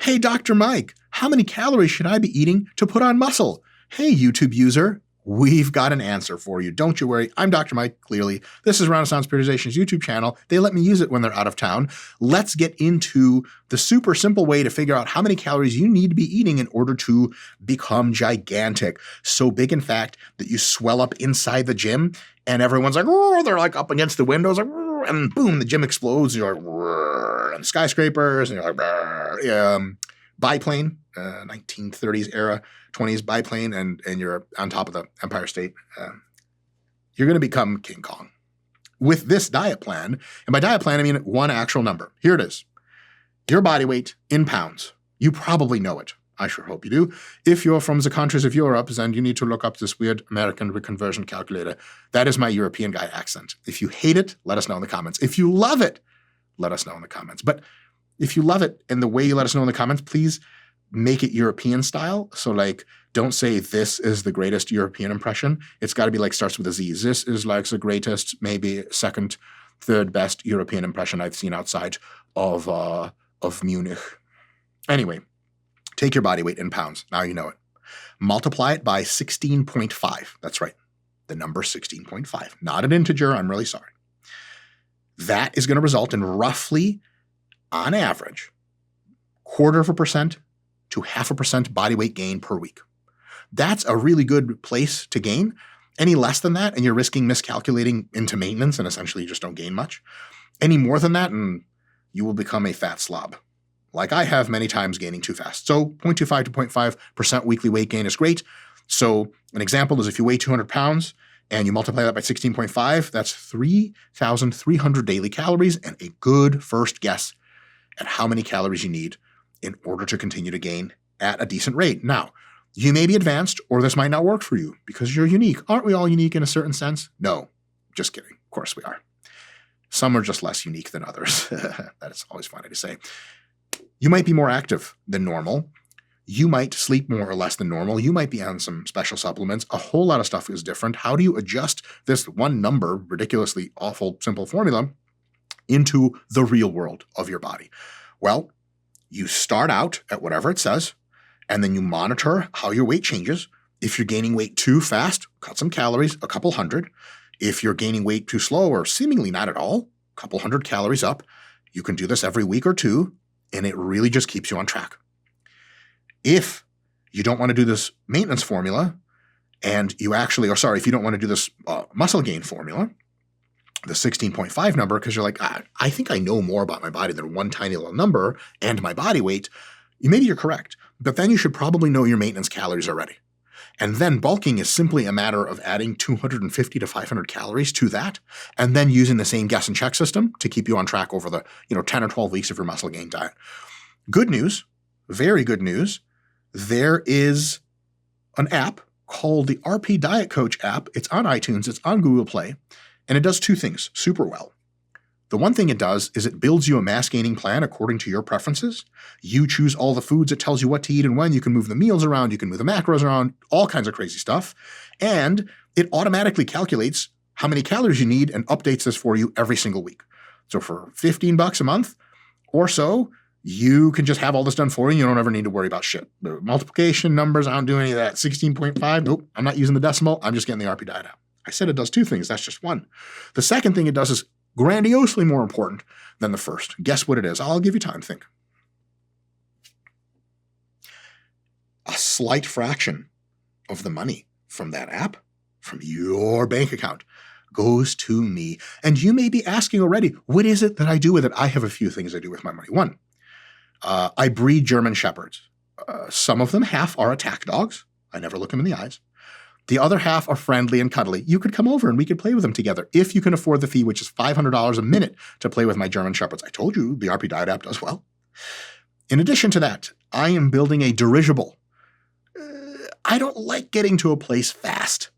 Hey, Dr. Mike, how many calories should I be eating to put on muscle? Hey, YouTube user, we've got an answer for you. Don't you worry. I'm Dr. Mike, clearly. This is Renaissance Periodization's YouTube channel. They let me use it when they're out of town. Let's get into the super simple way to figure out how many calories you need to be eating in order to become gigantic. So big, in fact, that you swell up inside the gym and everyone's like, oh, they're like up against the windows, like, and boom, the gym explodes. And you're like, and skyscrapers, and you're like, biplane, 1930s era, 20s biplane, and you're on top of the Empire State. You're going to become King Kong with this diet plan. And by diet plan, I mean one actual number. Here it is. Your body weight in pounds. You probably know it. I sure hope you do. If you're from the countries of Europe, then you need to look up this weird American reconversion calculator. That is my European guy accent. If you hate it, let us know in the comments. If you love it, let us know in the comments. But if you love it and the way you let us know in the comments, please make it European style. So like, don't say this is the greatest European impression. It's got to be like starts with a Z. This is like the greatest, maybe second, third best European impression I've seen outside of Munich. Anyway, take your body weight in pounds. Now you know it. Multiply it by 16.5. That's right. The number 16.5. Not an integer. I'm really sorry. That is going to result in roughly, on average, 0.25% to 0.5% body weight gain per week. That's a really good place to gain. Any less than that, and you're risking miscalculating into maintenance, and essentially you just don't gain much. Any more than that, and you will become a fat slob, like I have many times gaining too fast. So 0.25 to 0.5% weekly weight gain is great. So an example is if you weigh 200 pounds and you multiply that by 16.5, that's 3,300 daily calories and a good first guess at how many calories you need in order to continue to gain at a decent rate. Now, you may be advanced or this might not work for you because you're unique. Aren't we all unique in a certain sense? No, just kidding. Of course we are. Some are just less unique than others. That is always funny to say. You might be more active than normal. You might sleep more or less than normal. You might be on some special supplements. A whole lot of stuff is different. How do you adjust this one number, ridiculously awful, simple formula into the real world of your body? Well, you start out at whatever it says, and then you monitor how your weight changes. If you're gaining weight too fast, cut some calories, a couple hundred. If you're gaining weight too slow or seemingly not at all, a couple hundred calories up. You can do this every week or two, and it really just keeps you on track. If you don't want to do this maintenance formula, and you actually, or sorry, if you don't want to do this muscle gain formula, the 16.5 number, because you're like, I think I know more about my body than one tiny little number and my body weight, maybe you're correct. But then you should probably know your maintenance calories already. And then bulking is simply a matter of adding 250 to 500 calories to that, and then using the same guess and check system to keep you on track over the 10 or 12 weeks of your muscle gain diet. Good news, very good news. There is an app called the RP Diet Coach app. It's on iTunes, it's on Google Play, and it does two things super well. The one thing it does is it builds you a mass gaining plan according to your preferences. You choose all the foods, it tells you what to eat and when. You can move the meals around, you can move the macros around, all kinds of crazy stuff. And it automatically calculates how many calories you need and updates this for you every single week. So for $15 a month or so, you can just have all this done for you. You don't ever need to worry about shit. The multiplication numbers, I don't do any of that. 16.5, nope, I'm not using the decimal. I'm just getting the RP Diet app. I said it does two things. That's just one. The second thing it does is grandiosely more important than the first. Guess what it is? I'll give you time to think. A slight fraction of the money from that app, from your bank account, goes to me. And you may be asking already, what is it that I do with it? I have a few things I do with my money. One, I breed German Shepherds. Some of them, half are attack dogs. I never look them in the eyes. The other half are friendly and cuddly. You could come over and we could play with them together if you can afford the fee, which is $500 a minute to play with my German Shepherds. I told you the RP Diet app does well. In addition to that, I am building a dirigible. I don't like getting to a place fast.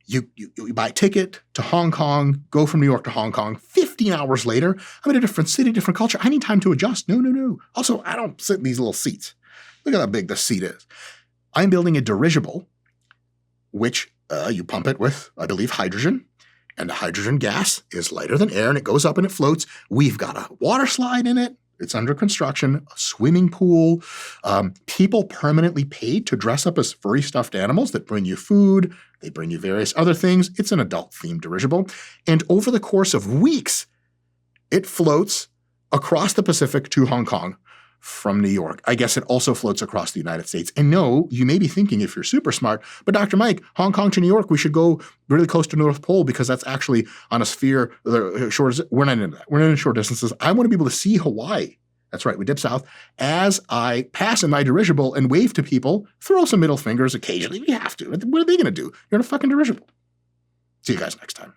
You buy a ticket to Hong Kong, go from New York to Hong Kong. 15 hours later, I'm in a different city, different culture. I need time to adjust. No. Also, I don't sit in these little seats. Look at how big this seat is. I'm building a dirigible, which you pump it with, I believe, hydrogen. And the hydrogen gas is lighter than air, and it goes up and it floats. We've got a water slide in it. It's under construction, a swimming pool, people permanently paid to dress up as furry stuffed animals that bring you food, they bring you various other things. It's an adult-themed dirigible. And over the course of weeks, it floats across the Pacific to Hong Kong from New York. I guess it also floats across the United States. And no, you may be thinking if you're super smart, but Dr. Mike, Hong Kong to New York, we should go really close to North Pole because that's actually on a sphere. We're not into that. We're not in short distances. I want to be able to see Hawaii. That's right, we dip south. As I pass in my dirigible and wave to people, throw some middle fingers occasionally. We have to. What are they going to do? You're in a fucking dirigible. See you guys next time.